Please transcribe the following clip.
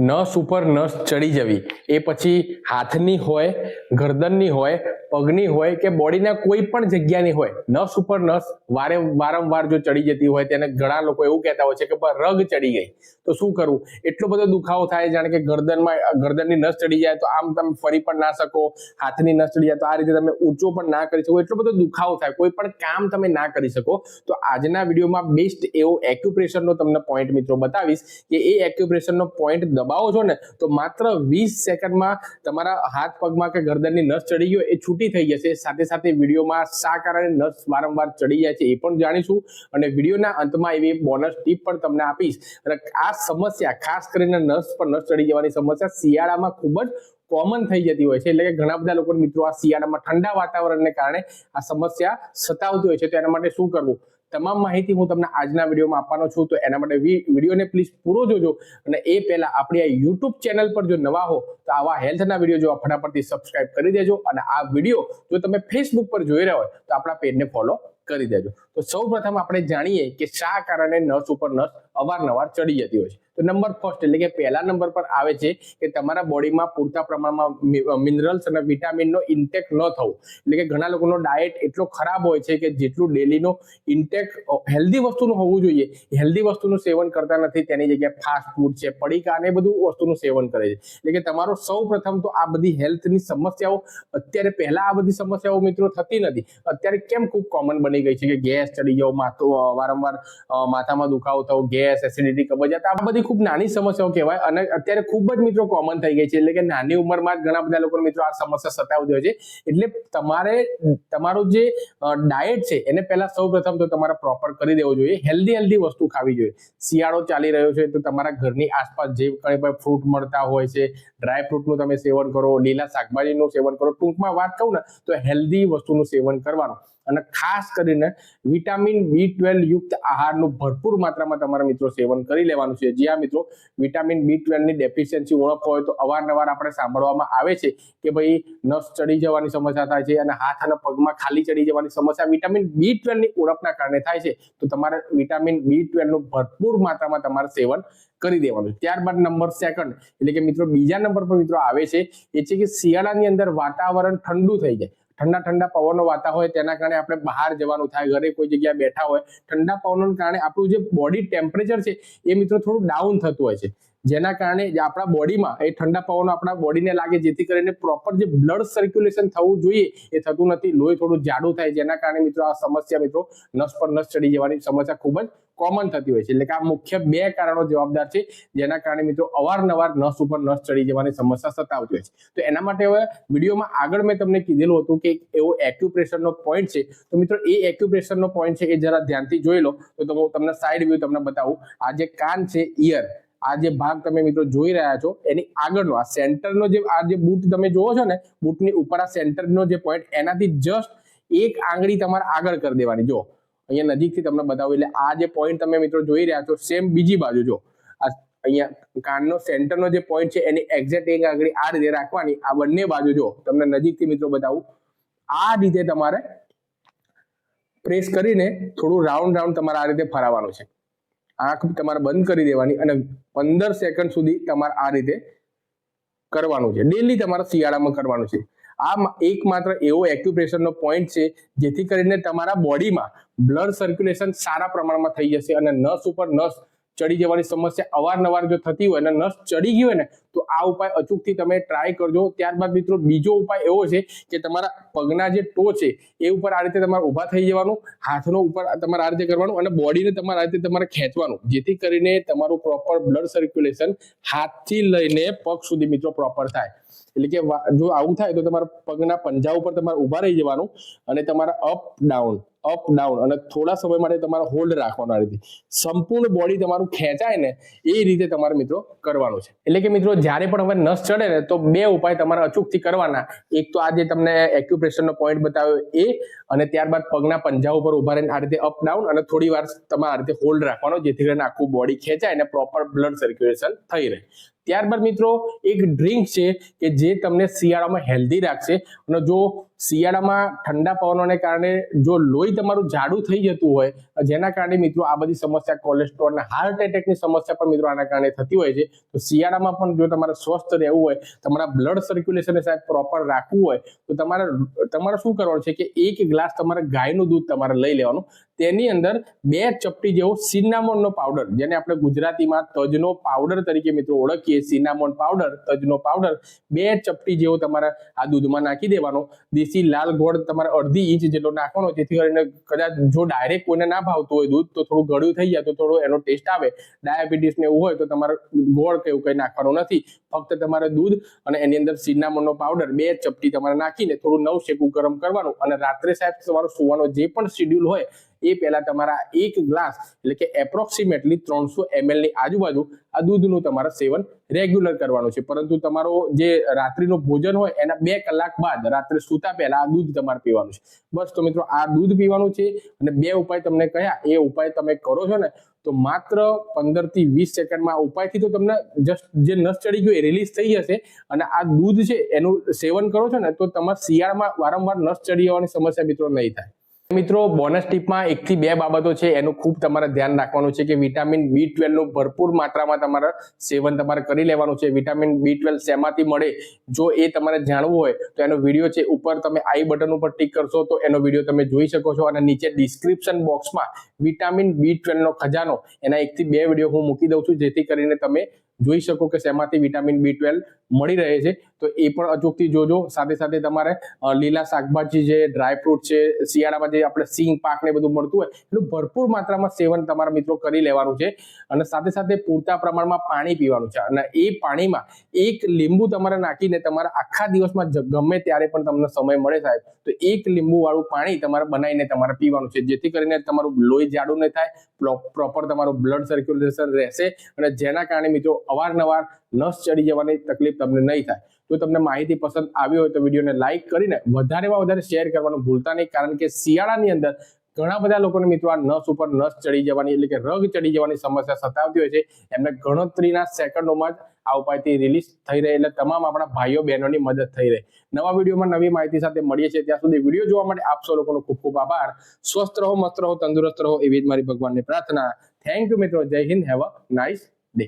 નસ ઉપર નસ ચડી જવી, એ પછી હાથની હોય, ગરદનની હોય, પગની હોય કે બોડીના કોઈ પણ જગ્યાની હોય, નસ ઉપર નસ વારંવાર જો ચડી જતી હોય તેને ઘણા લોકો એવું કહેતા હોય છે કે રગ ચડી ગઈ, તો શું કરવું? એટલો બધો દુખાવો થાય, જાણે કે ગરદનની નસ ચડી જાય તો આમ તમે ફરી પણ ના શકો, હાથની નસ ચડી જાય તો આ રીતે તમે ઊંચો પણ ના કરી શકો, એટલો બધો દુખાવો થાય, કોઈ પણ કામ તમે ના કરી શકો. તો આજના વિડીયોમાં બેસ્ટ એવો એક્યુપ્રેશરનો તમને પોઈન્ટ મિત્રો બતાવીશ કે એ એક્યુપ્રેશરનો પોઈન્ટ દબાવો છો ને તો માત્ર 20 સેકન્ડમાં તમારા હાથ પગમાં કે ગરદનની નસ ચડી ગયો એ છૂટી થઈ જશે. સાથે સાથે વિડીયોમાં શા કારણે નસ વારંવાર ચડી જાય છે એ પણ જાણીશું, અને વિડીયોના અંતમાં એવી બોનસ ટીપ પણ તમને આપીશ. અને આ સમસ્યા ખાસ કરીને નસ પર નસ ચડી જવાની સમસ્યા શિયાળામાં ખૂબ જ કોમન થઈ જતી હોય છે, એટલે કે ઘણા બધા લોકો મિત્રો આ શિયાળામાં ઠંડા વાતાવરણને કારણે આ સમસ્યા સતાવતી હોય છે. તો એના માટે શું કરવું, તમામ માહિતી હું તમને આજના વિડીયોમાં આપવાનો છું. તો એના માટે વિડીયોને પ્લીઝ પૂરો જોજો, અને એ પહેલા આપણી આ યુટ્યુબ ચેનલ પર જો નવા હો તો આવા હેલ્થના વિડીયો જોવા ફટાફટથી સબસ્ક્રાઇબ કરી દેજો, અને આ વિડીયો જો તમે ફેસબુક પર જોઈ રહ્યા હોય તો આપણા પેજને ફોલો કરી દેજો. તો સૌપ્રથમ આપણે જાણીએ કે શા કારણે નસ ઉપર નસ અવારનવાર ચડી જતી હોય છે. તો નંબર ફર્સ્ટ એટલે કે પહેલા નંબર પર આવે છે કે તમારા બોડીમાં પૂરતા પ્રમાણમાં મિનરલ્સ અને વિટામિનનો ઇન્ટેક ન થવું. એટલે કે ઘણા લોકોનો ડાયટ એટલો ખરાબ હોય છે કે જેટલું ડેલીનો ઇન્ટેક હેલ્ધી વસ્તુનું હોવું જોઈએ હેલ્ધી વસ્તુનું સેવન કરતા નથી, તેની જગ્યાએ ફાસ્ટ ફૂડ છે, પડીકા અને બધું વસ્તુનું સેવન કરે છે. એટલે કે તમારો સૌપ્રથમ તો આ બધી હેલ્થની સમસ્યાઓ અત્યારે, પહેલા આ બધી સમસ્યાઓ મિત્રો થતી નથી, અત્યારે કેમ ખૂબ કોમન બની ગઈ છે કે ગેસ ચડી જાવ, વારંવાર માથામાં દુખાવો થવો, ગેસ, એસિડિટી, કબજિયાત, આ બધી ખૂબ નાની સમસ્યાઓ કહેવાય અને અત્યારે ખૂબ જ મિત્રો કોમન થઈ ગઈ છે. એટલે કે નાની ઉંમરમાં જ ઘણા બધા લોકો મિત્રો આ સમસ્યા સતાવતી હોય છે. એટલે તમારે તમારું જે ડાયટ છે એને પહેલા સૌપ્રથમ તો તમારે પ્રોપર કરી દેવો જોઈએ, હેલ્ધી વસ્તુ ખાવી જોઈએ. શિયાળો ચાલી રહ્યો છે તો તમારા ઘરની આસપાસ જે કંઈ પણ ફ્રૂટ મળતા હોય છે, ડ્રાય ફ્રૂટનું તમે સેવન કરો, લીલા શાકભાજીનું સેવન કરો, ટૂંકમાં વાત કહું ને તો હેલ્ધી વસ્તુનું સેવન કરવાનું. અને ખાસ કરીને વિટામિન B12 યુક્ત આહારનું ભરપૂર માત્રામાં તમારા મિત્રો સેવન કરી લેવાનું છે. જ્યાં મિત્રો વિટામિન B12 ની ડેફિશિયન્સી ઓળખ હોય તો અવારનવાર આપણે સાંભળવામાં આવે છે કે ભાઈ નસ ચડી જવાની સમસ્યા થાય છે અને હાથ અને પગમાં ખાલી ચડી જવાની સમસ્યા વિટામિન B12 ની ઓળખના કારણે થાય છે. તો તમારે વિટામિન B12 નું ભરપૂર માત્રામાં તમારે સેવન કરી દેવાનું. ત્યારબાદ નંબર સેકન્ડ એટલે કે મિત્રો બીજા નંબર પર મિત્રો આવે છે એ છે કે શિયાળાની અંદર વાતાવરણ ઠંડુ થઈ જાય, ઠંડા પવનો વાતા હોય તેના કારણે આપણે બહાર જવાનું થાય, ઘરે કોઈ જગ્યાએ બેઠા હોય, ઠંડા પવનોના કારણે આપણું જે બોડી ટેમ્પરેચર છે એ મિત્રો થોડું ડાઉન થતું હોય છે, જેના કારણે આપણા બોડીમાં એ ઠંડા પવનો આપણા બોડીને લાગે, જેથી કરીને પ્રોપર જે બ્લડ સર્ક્યુલેશન થવું જોઈએ એ થતું નથી, લોહી થોડું જાડું થાય, જેના કારણે મિત્રો આ સમસ્યા મિત્રો નસ પર નસ ચડી જવાની સમસ્યા ખૂબ જ કોમન થતી હોય છે. એટલે કે આ મુખ્ય બે કારણો જવાબદાર છે જેના કારણે મિત્રો અવારનવાર નસ ઉપર નસ ચડી જવાની સમસ્યા સતાવતી હોય છે. તો એના માટે હવે વિડીયોમાં આગળ મેં તમને કીધેલું હતું કે એવો એક્યુપ્રેશરનો પોઈન્ટ છે, તો મિત્રો એ એક્યુપ્રેશરનો પોઈન્ટ છે એ જરા ધ્યાનથી જોઈ લો. તો હું તમને સાઈડ વ્યૂ તમને બતાવું. આ જે કાન છે, ઈયર, આ જે ભાગ તમે મિત્રો જોઈ રહ્યા છો એની આગળનો આ સેન્ટરનો જે બૂટ તમે જોવો છો ને, બૂટની ઉપર આ સેન્ટરનો જે પોઈન્ટ એનાથી જસ્ટ એક આંગળી તમારે આગળ કરી દેવાની. જો અહીંયા નજીકથી તમને બતાવું, એટલે આ જે પોઈન્ટ તમે મિત્રો જોઈ રહ્યા છો સેમ બીજી બાજુ જો આ અહીંયા કાનનો સેન્ટરનો જે પોઈન્ટ છે એની એક્ઝેક્ટ એક આંગળી આ રીતે રાખવાની. આ બંને બાજુ જો તમને નજીકથી મિત્રો બતાવું, આ રીતે તમારે પ્રેસ કરીને થોડું રાઉન્ડ તમારે આ રીતે ફરાવવાનું છે. આંખ તમારે બંધ કરી દેવાની અને 15 સેકન્ડ સુધી તમારે આ રીતે કરવાનું છે. ડેલી તમારે શિયાળામાં કરવાનું છે. આ એકમાત્ર એવો એક્યુપ્રેશરનો પોઈન્ટ છે જેથી કરીને તમારા બોડીમાં બ્લડ સર્ક્યુલેશન સારા પ્રમાણમાં થઈ જશે અને નસ ઉપર નસ ચડી જવાની સમસ્યા અવારનવાર જો થતી હોય અને નસ ચડી ગઈ હોય ને તો આ ઉપાય અચૂકથી તમે ટ્રાય કરજો. ત્યારબાદ મિત્રો બીજો ઉપાય એવો છે કે તમારા પગના જે ટો છે એ ઉપર આ રીતે તમારે ઊભા થઈ જવાનું, હાથનો ઉપર તમારે આ રીતે કરવાનું અને બોડીને તમારે આ રીતે તમારે ખેંચવાનું, જેથી કરીને તમારું પ્રોપર બ્લડ સર્ક્યુલેશન હાથથી લઈને પગ સુધી મિત્રો પ્રોપર થાય. એટલે કે જો આવું થાય તો તમારા પગના પંજા ઉપર તમારે ઊભા રહી જવાનું અને તમારા અપ ડાઉન અને થોડા સમય માટે તમારે હોલ્ડ રાખવાનું. આ રીતે સંપૂર્ણ બોડી તમારું ખેંચાય ને એ રીતે તમારે મિત્રો કરવાનું છે. એટલે કે મિત્રો જ્યારે પણ હવે નસ ચડે ને તો બે ઉપાય તમારે અચૂકથી કરવાના. એક તો આ જે તમને એક્યુપ્રેશરનો પોઈન્ટ બતાવ્યો એ, અને ત્યારબાદ પગના પંજા ઉપર ઊભા રહીને આ રીતે અપ ડાઉન અને થોડી વાર તમારે આ રીતે હોલ્ડ રાખવાનો, જેથી કરીને આખું બોડી ખેંચાય અને પ્રોપર બ્લડ સર્ક્યુલેશન થઈ રહે. ત્યારબાદ મિત્રો એક ડ્રિંક છે કે જે તમને શિયાળામાં હેલ્ધી રાખશે, અને જો શિયાળામાં ઠંડા પવનોને કારણે જો લોહી તમારું જાડું થઈ જતું હોય, જેના કારણે મિત્રો આ બધી સમસ્યા, કોલેસ્ટ્રોલ અને હાર્ટ એટેકની સમસ્યા પણ મિત્રો આના કારણે થતી હોય છે. તો શિયાળામાં પણ જો તમારે સ્વસ્થ રહેવું હોય, તમારા બ્લડ સર્ક્યુલેશન સાહેબ પ્રોપર રાખવું હોય, તો તમારે શું કરવાનું છે કે એક ગ્લાસ તમારે ગાયનું દૂધ તમારે લઈ લેવાનું. તેની અંદર 2 ચપટી જેવો સિન્નામોનનો પાવડર, જેને આપણે ગુજરાતીમાં તજનો પાવડર તરીકે મિત્રો ઓળખીએ, સિન્નામોન પાવડર, તજનો પાવડર 2 ચપટી જેવો તમારે આ દૂધમાં નાખી દેવાનો. દેશી લાલ ગોળ તમારે 1/2 ઇંચ જેટલો નાખવાનો, જેથી કરીને કદાચ જો ડાયરેક્ટ કોઈને ના ભાવતું હોય દૂધ, તો થોડું ગળ્યું થઈ જાય તો થોડો એનો ટેસ્ટ આવે. ડાયાબિટીસ ને એવું હોય તો તમારે ગોળ કે એવું કંઈ નાખવાનું નથી, ફક્ત તમારે દૂધ અને એની અંદર સિન્નામોનનો પાવડર 2 ચપટી તમારે નાખીને થોડું નવ શેકું ગરમ કરવાનું. અને રાત્રે સાહેબ તમારો સુવાનો જે પણ શેડ્યુલ હોય એ પહેલા તમારા 1 ગ્લાસ એટલે કે એપ્રોક્સિમેટલી 300 ml ની આજુબાજુ આ દૂધનું તમારે સેવન રેગ્યુલર કરવાનું છે. પરંતુ તમારો જે રાત્રિનું ભોજન હોય એના 2 કલાક બાદ રાત્રે સૂતા પહેલા આ દૂધ તમારે પીવાનું છે. બસ તો મિત્રો આ દૂધ પીવાનું છે. અને 2 ઉપાય તમને કહ્યા, એ ઉપાય તમે કરો છો ને તો માત્ર 15 થી 20 સેકન્ડમાં આ ઉપાયથી તો તમને જસ્ટ જે નસ ચડી ગયો એ રિલીઝ થઈ જશે. અને આ દૂધ છે એનું સેવન કરો છો ને તો તમારે શિયાળામાં વારંવાર નસ ચડી જવાની સમસ્યા મિત્રો નહીં થાય. મિત્રો બોનસ ટીપમાં 1 થી 2 બાબતો છે એનું ખૂબ તમારે ધ્યાન રાખવાનું છે કે વિટામિન B12 નું ભરપૂર માત્રામાં તમારે સેવન તમારે કરી લેવાનું છે. વિટામિન B12 શેમાંથી મળે જો એ તમારે જાણવું હોય તો એનો વિડીયો છે ઉપર તમે આઈ બટન ઉપર ટિક કરશો તો એનો વિડીયો તમે જોઈ શકો છો. અને નીચે ડિસ્ક્રિપ્શન બોક્સમાં વિટામિન B12 નો ખજાનો એના 1 થી 2 વિડીયો હું મૂકી દઉં છું, જેથી કરીને તમે જોઈ શકો કે શેમાંથી વિટામિન B12 મળી રહે છે. તો એ પણ અચૂકથી જોજો. સાથે સાથે તમારે લીલા શાકભાજી છે, ડ્રાયફ્રૂટ છે, શિયાળામાં જે આપણે સિંગ પાક ને બધું મળતું હોય એનું ભરપૂર માત્રામાં સેવન તમારા મિત્રો કરી લેવાનું છે. અને સાથે સાથે પૂરતા પ્રમાણમાં પાણી પીવાનું છે. અને એ પાણીમાં 1 લીંબુ તમારે નાખીને તમારા આખા દિવસમાં ગમે ત્યારે પણ તમને સમય મળે સાહેબ તો 1 લીંબુ વાળું પાણી તમારે બનાવીને તમારે પીવાનું છે, જેથી કરીને તમારું લોહી જાડું નહીં થાય, પ્રોપર તમારું બ્લડ સર્ક્યુલેશન રહેશે. અને જેના કારણે મિત્રો અવારનવાર નસ ચડી જવાની તકલીફ તમને નહીં થાય. જો તમને માહિતી પસંદ આવી હોય તો વિડીયોને લાઈક કરીને વધારેમાં વધારે શેર કરવાનું ભૂલતા નહીં, કારણ કે શિયાળાની અંદર ઘણા બધા લોકોને મિત્રો આ નસ ઉપર નસ ચડી જવાની એટલે કે રગ ચડી જવાની સમસ્યા સતાવતી હોય છે. એમને ગણતરીના સેકન્ડોમાં જ આ ઉપાયથી રિલીઝ થઈ રહે, એટલે તમામ આપણા ભાઈઓ બહેનોની મદદ થઈ રહે. નવા વિડીયોમાં નવી માહિતી સાથે મળીએ છીએ. ત્યાં સુધી વિડીયો જોવા માટે આપ સૌ લોકોનો ખૂબ ખૂબ આભાર. સ્વસ્થ રહો, મસ્ત રહો, તંદુરસ્ત રહો એવી જ મારી ભગવાનની પ્રાર્થના. થેન્ક યુ મિત્રો. જય Hind. Have a nice day.